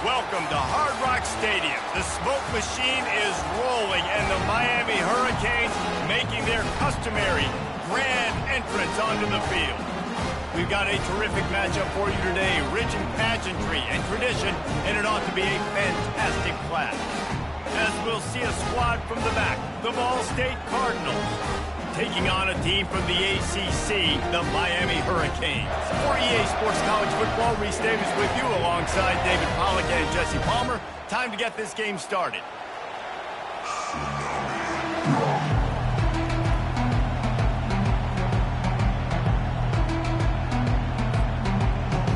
Welcome to Hard Rock Stadium. The smoke machine is rolling, and the Miami Hurricanes making their customary grand entrance onto the field. We've got a terrific matchup for you today, rich in pageantry and tradition, and it ought to be a fantastic clash. As we'll see a squad from the back, the Ball State Cardinals, taking on a team from the ACC, the Miami Hurricanes. For EA Sports College Football, Reese Davis with you alongside David Pollack and Jesse Palmer. Time to get this game started.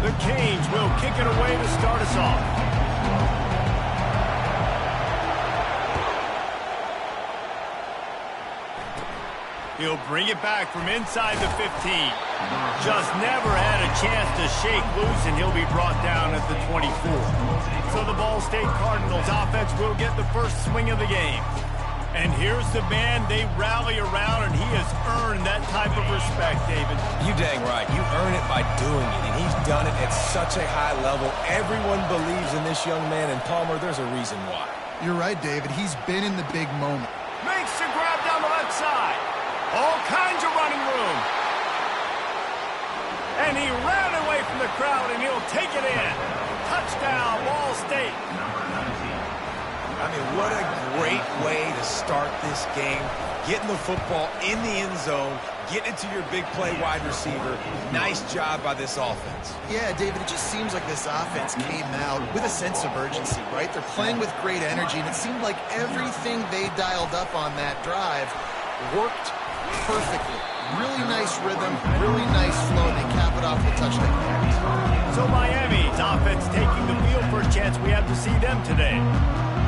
The Canes will kick it away to start us off. He'll bring it back from inside the 15. Just never had a chance to shake loose, and he'll be brought down at the 24. So the Ball State Cardinals offense will get the first swing of the game. And here's the man they rally around, and he has earned that type of respect, David. You dang right. You earn it by doing it, and he's done it at such a high level. Everyone believes in this young man, and Palmer, there's a reason why. You're right, David. He's been in the big moment. Makes the grab down the left side. All kinds of running room. And he ran away from the crowd, and he'll take it in. Touchdown, Ball State. I mean, what a great way to start this game. Getting the football in the end zone, getting it to your big play wide receiver. Nice job by this offense. Yeah, David, it just seems like this offense came out with a sense of urgency, right? They're playing with great energy, and it seemed like everything they dialed up on that drive worked perfectly. Really nice rhythm, really nice flow, and they cap it off with a touchdown. So Miami's offense taking the field for a chance. We have to see them today.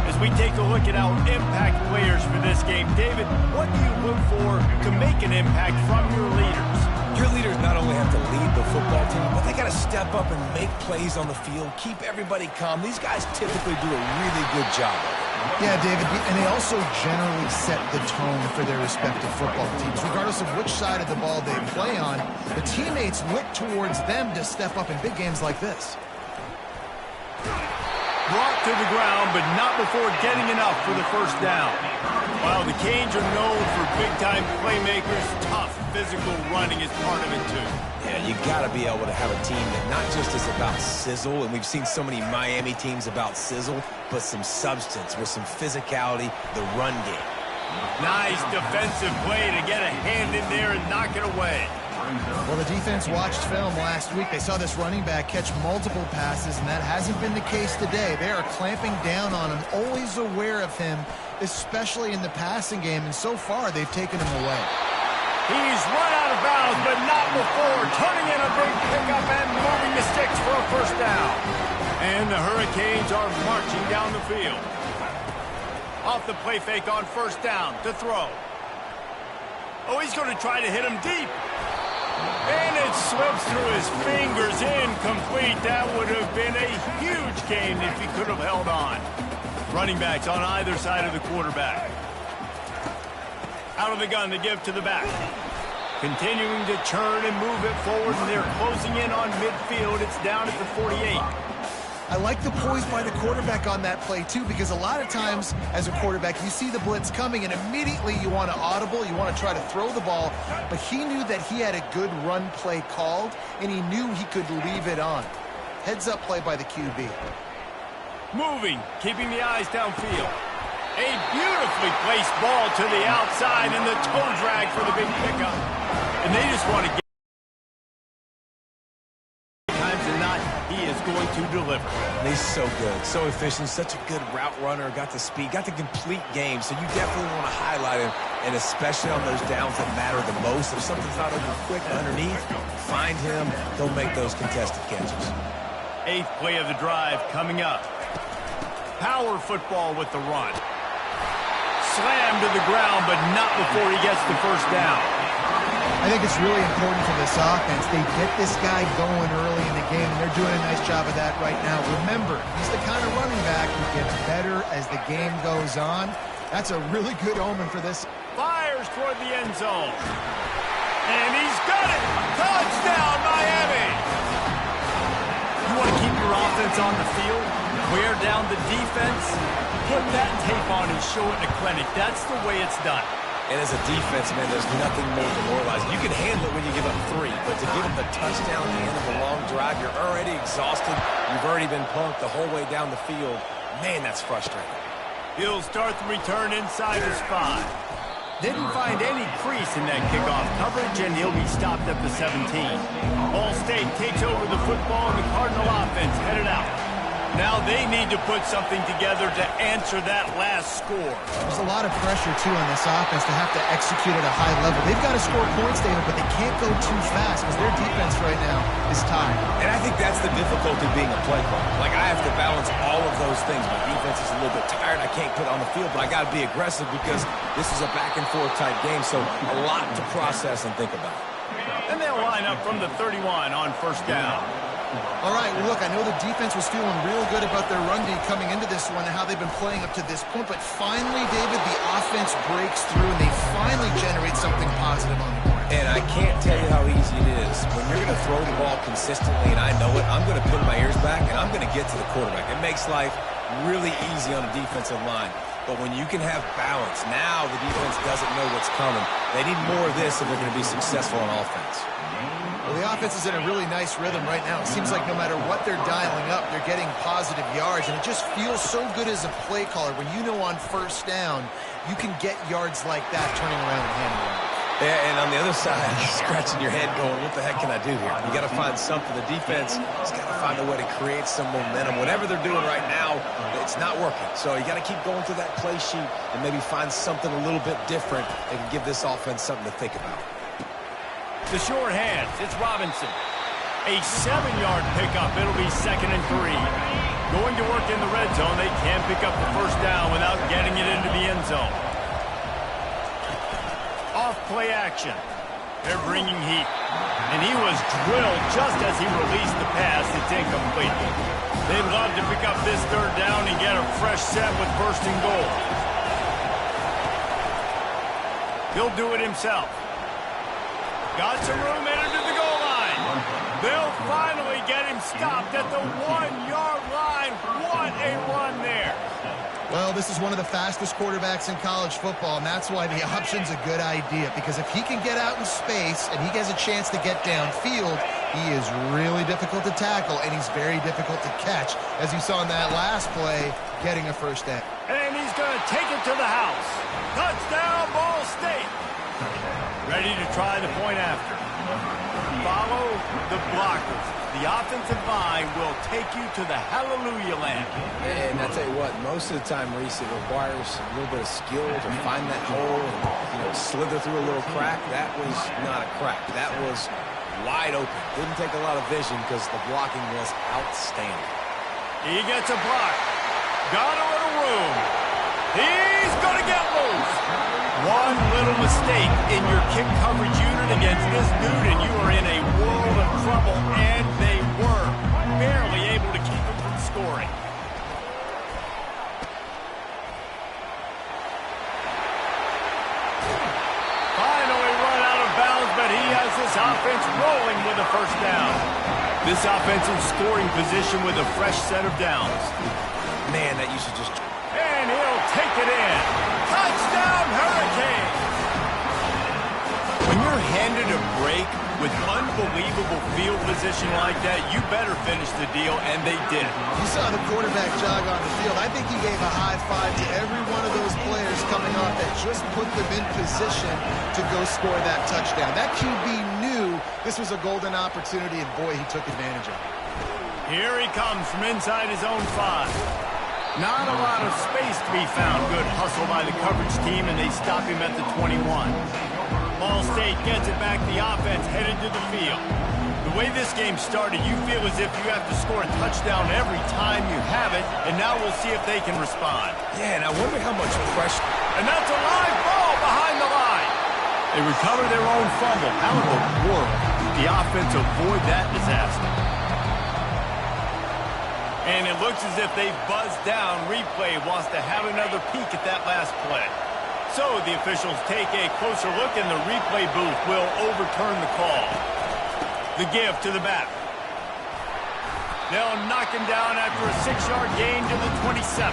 As we take a look at our impact players for this game, David, what do you look for to make an impact from your leaders? Your leaders not only have to lead the football team, but they got to step up and make plays on the field, keep everybody calm. These guys typically do a really good job of it. Yeah, David, and they also generally set the tone for their respective football teams. Regardless of which side of the ball they play on, the teammates look towards them to step up in big games like this. Brought to the ground, but not before getting enough for the first down. While the Canes are known for big-time playmakers, tough physical running is part of it, too. Yeah, you got to be able to have a team that not just is about sizzle, and we've seen so many Miami teams about sizzle, but some substance with some physicality, the run game. Nice defensive play to get a hand in there and knock it away. Well, the defense watched film last week. They saw this running back catch multiple passes, and that hasn't been the case today. They are clamping down on him, always aware of him, especially in the passing game, and so far they've taken him away. He's run out of bounds, but not before turning in a big pickup and moving the sticks for a first down. And the Hurricanes are marching down the field. Off the play fake on first down to throw. Oh, he's going to try to hit him deep. And it slips through his fingers, incomplete. That would have been a huge gain if he could have held on. Running backs on either side of the quarterback. Out of the gun to give to the back. Continuing to churn and move it forward, and they're closing in on midfield. It's down at the 48. I like the poise by the quarterback on that play, too, because a lot of times as a quarterback, you see the blitz coming, and immediately you want to audible, you want to try to throw the ball, but he knew that he had a good run play called, and he knew he could leave it on. Heads-up play by the QB. Moving, keeping the eyes downfield. A beautifully placed ball to the outside, and the toe drag for the big pickup. And they just want to get times and not, he is going to deliver. And he's so good, so efficient, such a good route runner, got the speed, got the complete game, so you definitely want to highlight him, and especially on those downs that matter the most. If something's not over quick underneath, find him, he'll make those contested catches. Eighth play of the drive coming up. Power football with the run. Slammed to the ground, but not before he gets the first down. I think it's really important for this offense. They get this guy going early in the game, and they're doing a nice job of that right now. Remember, he's the kind of running back who gets better as the game goes on. That's a really good omen for this. Fires toward the end zone. And he's got it! Touchdown, Miami! You want to keep your offense on the field? Wear down the defense, put that tape on and show it in a clinic. That's the way it's done. And as a defense, man, there's nothing more demoralizing. You can handle it when you give up 3, but to give them the touchdown at the end of a long drive, you're already exhausted. You've already been punked the whole way down the field. Man, that's frustrating. He'll start the return inside his 5. Didn't find any crease in that kickoff coverage, and he'll be stopped at the 17. Ball State takes over the football, and the Cardinal offense headed out. Now they need to put something together to answer that last score. There's a lot of pressure, too, on this offense to have to execute at a high level. They've got to score points, David, but they can't go too fast because their defense right now is tired. And I think that's the difficulty being a play caller. Like, I have to balance all of those things. My defense is a little bit tired. I can't put it on the field, but I got to be aggressive because this is a back-and-forth type game, so a lot to process and think about. And they'll line up from the 31 on first down. All right, well, look, I know the defense was feeling real good about their run D coming into this one and how they've been playing up to this point, but finally, David, the offense breaks through and they finally generate something positive on the board. And I can't tell you how easy it is. When you're going to throw the ball consistently, and I know it, I'm going to pin my ears back, and I'm going to get to the quarterback. It makes life really easy on a defensive line. But when you can have balance, now the defense doesn't know what's coming. They need more of this if they're going to be successful on offense. Well, the offense is in a really nice rhythm right now. It seems like no matter what they're dialing up, they're getting positive yards, and it just feels so good as a play caller when you know on first down you can get yards like that turning around and handing it off. Yeah, and on the other side, you're scratching your head going, what the heck can I do here? You got to find something. The defense has got to find a way to create some momentum. Whatever they're doing right now, it's not working. So you got to keep going through that play sheet and maybe find something a little bit different that can give this offense something to think about. The short hands, it's Robinson. A 7-yard pickup. It'll be 2nd and 3. Going to work in the red zone. They can't pick up the first down without getting it into the end zone. Off play action. They're bringing heat. And he was drilled just as he released the pass. It's incomplete. They'd love to pick up this 3rd down and get a fresh set with 1st and goal. He'll do it himself. Got some room in to the goal line. They'll finally get him stopped at the 1-yard line. What a run there. Well, this is one of the fastest quarterbacks in college football, and that's why the option's a good idea, because if he can get out in space and he gets a chance to get downfield, he is really difficult to tackle, and he's very difficult to catch, as you saw in that last play, getting a first down. And he's going to take it to the house. Touchdown, Ball State. Ready to try the point after. Follow the blockers. The offensive line will take you to the hallelujah land. And I tell you what, most of the time, Reese, it requires a little bit of skill to find that hole and slither through a little crack. That was not a crack. That was wide open. Didn't take a lot of vision because the blocking was outstanding. He gets a block. Got a little room. He's going to get loose. One little mistake in your kick coverage unit against this dude, and you are in a world of trouble, and they were barely able to keep him from scoring. Finally run out of bounds, but he has this offense rolling with a first down. This offensive scoring position with a fresh set of downs. Man, that used to just... And he'll take it in. Touchdown, Hurricanes! When you're handed a break with unbelievable field position like that, you better finish the deal, and they did. You saw the quarterback jog on the field. I think he gave a high five to every one of those players coming off that just put them in position to go score that touchdown. That QB knew this was a golden opportunity, and boy, he took advantage of it. Here he comes from inside his own 5. Not a lot of space to be found. Good hustle by the coverage team, and they stop him at the 21. Ball State gets it back. The offense headed to the field. The way this game started, you feel as if you have to score a touchdown every time you have it, and now we'll see if they can respond. Yeah, and I wonder how much pressure... And that's a live ball behind the line. They recover their own fumble. How in the world did the offense avoid that disaster? And it looks as if they've buzzed down. Replay wants to have another peek at that last play. So the officials take a closer look, and the replay booth will overturn the call. The give to the back. They'll knock him down after a 6-yard gain to the 27.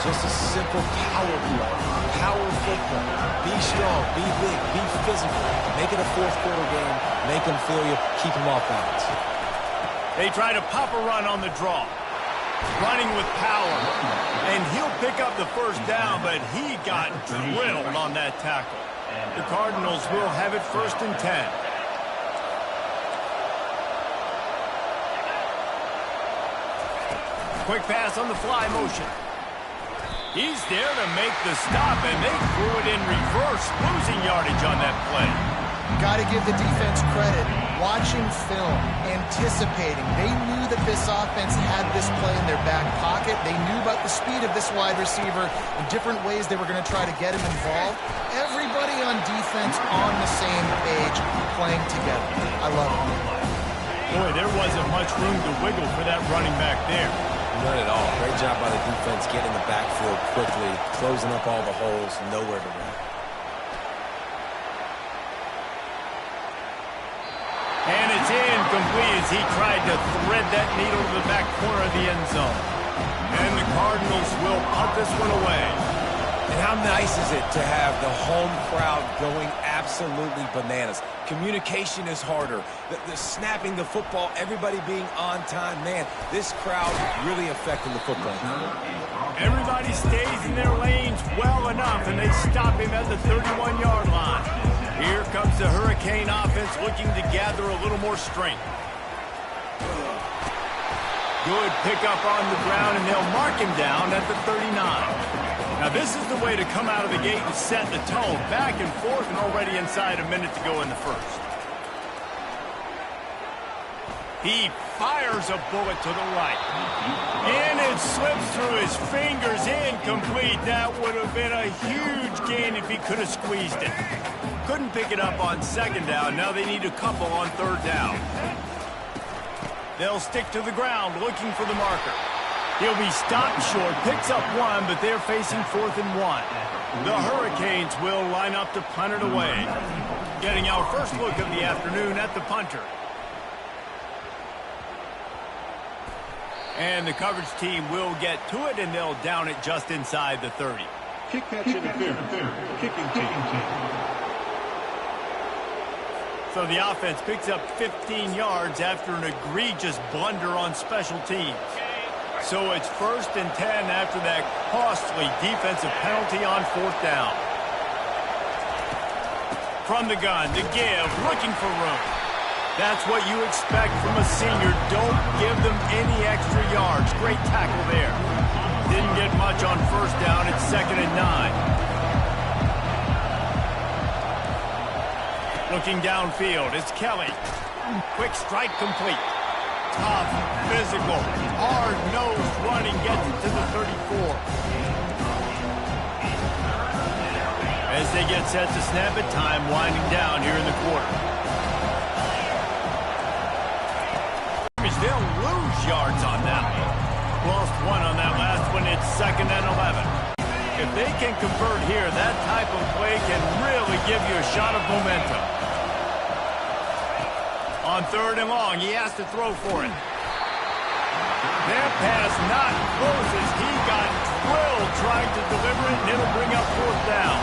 Just a simple power play. Power football. Be strong, be big, be physical. Make it a fourth-quarter game. Make them feel you. Keep them off balance. They try to pop a run on the draw. Running with power. And he'll pick up the first down, but he got drilled on that tackle. The Cardinals will have it 1st and 10. Quick pass on the fly motion. He's there to make the stop, and they threw it in reverse, losing yardage on that play. Got to give the defense credit. Watching film, anticipating. They knew that this offense had this play in their back pocket. They knew about the speed of this wide receiver and different ways they were going to try to get him involved. Everybody on defense on the same page, playing together. I love it. Boy, there wasn't much room to wiggle for that running back there. None at all. Great job by the defense getting in the backfield quickly, closing up all the holes, nowhere to run. And it's incomplete as he tried to thread that needle to the back corner of the end zone. And the Cardinals will punt this one away. And how nice is it to have the home crowd going absolutely bananas? Communication is harder. The snapping the football, everybody being on time. Man, this crowd really affecting the football. Everybody stays in their lanes well enough, and they stop him at the 31-yard line. Here comes the Hurricane offense looking to gather a little more strength. Good pickup on the ground, and they'll mark him down at the 39. Now, this is the way to come out of the gate and set the tone. Back and forth and already inside a minute to go in the first. He fires a bullet to the right. And it slips through his fingers, incomplete. That would have been a huge gain if he could have squeezed it. Couldn't pick it up on 2nd down. Now they need a couple on 3rd down. They'll stick to the ground looking for the marker. He'll be stopped short, picks up 1, but they're facing 4th and 1. The Hurricanes will line up to punt it away. Getting our first look of the afternoon at the punter. And the coverage team will get to it, and they'll down it just inside the 30. Kick catch interference. Kicking team. So the offense picks up 15 yards after an egregious blunder on special teams. So it's 1st and 10 after that costly defensive penalty on 4th down. From the gun, to give, looking for room. That's what you expect from a senior. Don't give them any extra yards. Great tackle there. Didn't get much on 1st down. It's 2nd and 9. Looking downfield, it's Kelly. Quick strike complete. Tough, physical, hard-nosed running gets it to the 34. As they get set to snap it, time winding down here in the quarter. They'll lose yards on that one. Lost 1 on that last one. It's 2nd and 11. If they can convert here, that type of play can really give you a shot of momentum. On 3rd and long, he has to throw for it. That pass not close as he got drilled trying to deliver it, and it'll bring up 4th down.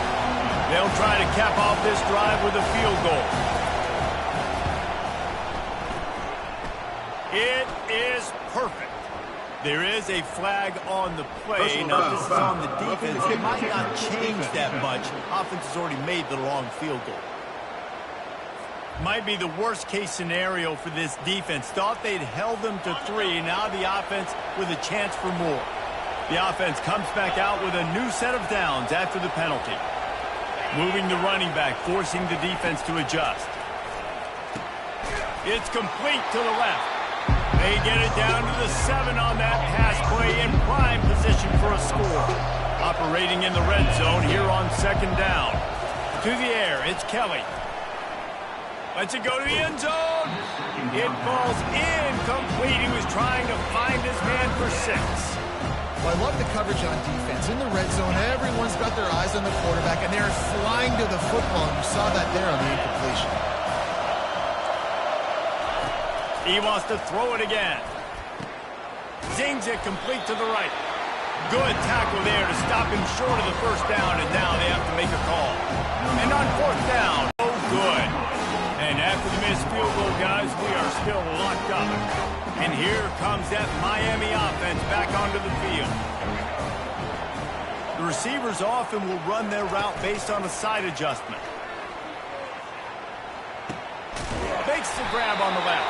They'll try to cap off this drive with a field goal. It is perfect. There is a flag on the play. Now, this is on the defense. It might not change that much. Offense has already made the long field goal. Might be the worst-case scenario for this defense. Thought they'd held them to 3. Now the offense with a chance for more. The offense comes back out with a new set of downs after the penalty. Moving the running back, forcing the defense to adjust. It's complete to the left. They get it down to the 7 on that pass play in prime position for a score. Operating in the red zone here on 2nd down. To the air, it's Kelly. Lets it go to the end zone. It falls incomplete. He was trying to find his man for 6. Well, I love the coverage on defense. In the red zone, everyone's got their eyes on the quarterback, and they're flying to the football. And you saw that there on the incompletion. He wants to throw it again. Zings it complete to the right. Good tackle there to stop him short of the first down, and now they have to make a call. And on fourth down, oh good. And after the missed field goal, guys, we are still locked up. And here comes that Miami offense back onto the field. The receivers often will run their route based on a side adjustment. Makes the grab on the left.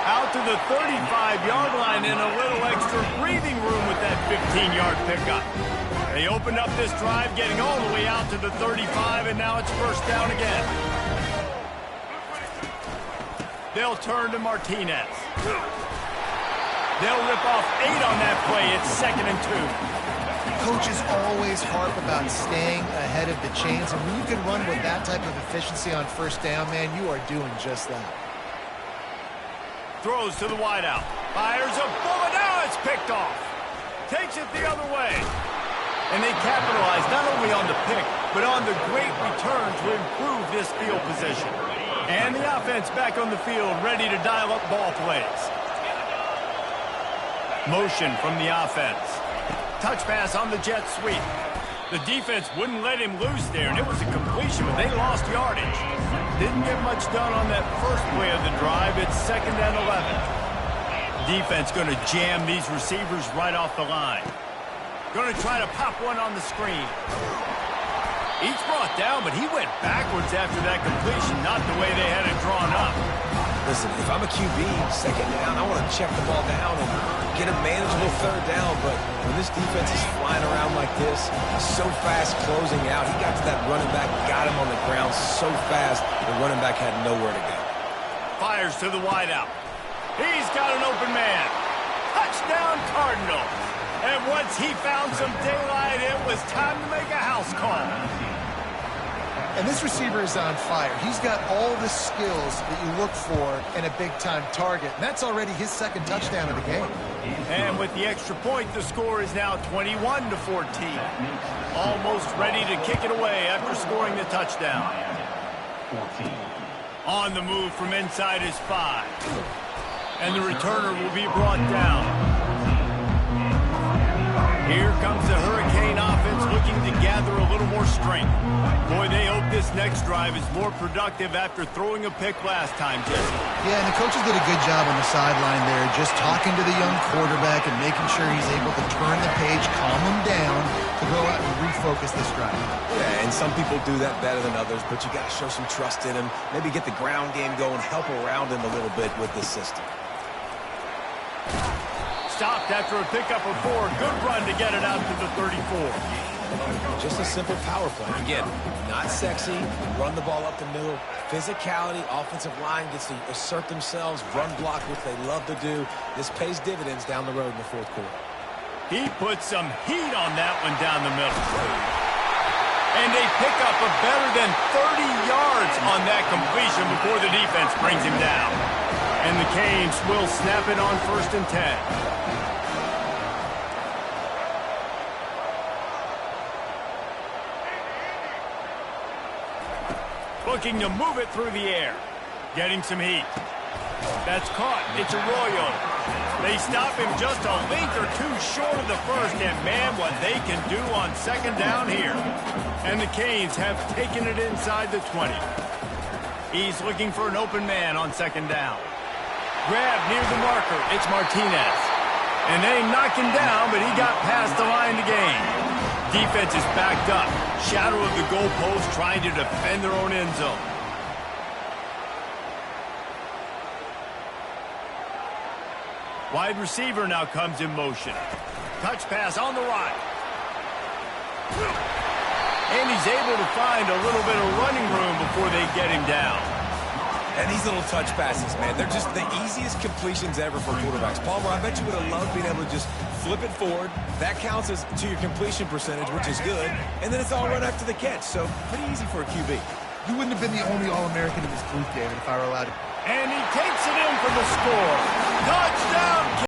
Out to the 35-yard line and a little extra breathing room with that 15-yard pickup. They opened up this drive getting all the way out to the 35, and now it's first down again. They'll turn to Martinez. They'll rip off 8 on that play. It's 2nd and 2. Coaches always harp about staying ahead of the chains, and when you can run with that type of efficiency on first down, man, you are doing just that. Throws to the wideout. Fires a bullet. Now it's picked off. Takes it the other way. And they capitalize not only on the pick, but on the great return to improve this field position. And the offense back on the field, ready to dial up ball plays. Motion from the offense. Touch pass on the jet sweep. The defense wouldn't let him loose there, and it was a completion, but they lost yardage. Didn't get much done on that first play of the drive. It's 2nd and 11. Defense going to jam these receivers right off the line. Going to try to pop one on the screen. Each brought down, but he went backwards after that completion, not the way they had it drawn up. Listen, if I'm a QB, 2nd down, I want to check the ball down and get a manageable 3rd down. But when this defense is flying around like this, so fast closing out, he got to that running back, got him on the ground so fast, the running back had nowhere to go. Fires to the wideout. He's got an open man. Touchdown, Cardinals. And once he found some daylight, it was time to make a house call. And this receiver is on fire. He's got all the skills that you look for in a big-time target. And that's already his 2nd touchdown of the game. And with the extra point, the score is now 21-14. Almost ready to kick it away after scoring the touchdown. 14. On the move from inside his 5. And the returner will be brought down. Here comes the Hurricane offense looking to gather a little more strength. Boy, they hope this next drive is more productive after throwing a pick last time, Jesse. Yeah, and the coaches did a good job on the sideline there, just talking to the young quarterback and making sure he's able to turn the page, calm him down, to go out and refocus this drive. Yeah, and some people do that better than others, but you got to show some trust in him. Maybe get the ground game going, help around him a little bit with this system. Stopped after a pickup of 4. Good run to get it out to the 34. Just a simple power play. Again, not sexy, run the ball up the middle. Physicality, offensive line gets to assert themselves, run block, which they love to do. This pays dividends down the road in the 4th quarter. He put some heat on that one down the middle. And they pick up a better than 30 yards on that completion before the defense brings him down. And the Canes will snap it on 1st and 10. Looking to move it through the air. Getting some heat. That's caught. It's Arroyo. They stop him just a length or 2 short of the first, and man, what they can do on 2nd down here. And the Canes have taken it inside the 20. He's looking for an open man on 2nd down. Grab near the marker. It's Martinez. And they knock him down, but he got past the line to gain. Defense is backed up. Shadow of the goalpost trying to defend their own end zone. Wide receiver now comes in motion. Touch pass on the right. And he's able to find a little bit of running room before they get him down. And these little touch passes, man, they're just the easiest completions ever for quarterbacks. Palmer, I bet you would have loved being able to just flip it forward. That counts as to your completion percentage, which is good. And then it's all run after the catch, so pretty easy for a QB. You wouldn't have been the only All-American in this booth, David, if I were allowed to. And he takes it in for the score. Touchdown,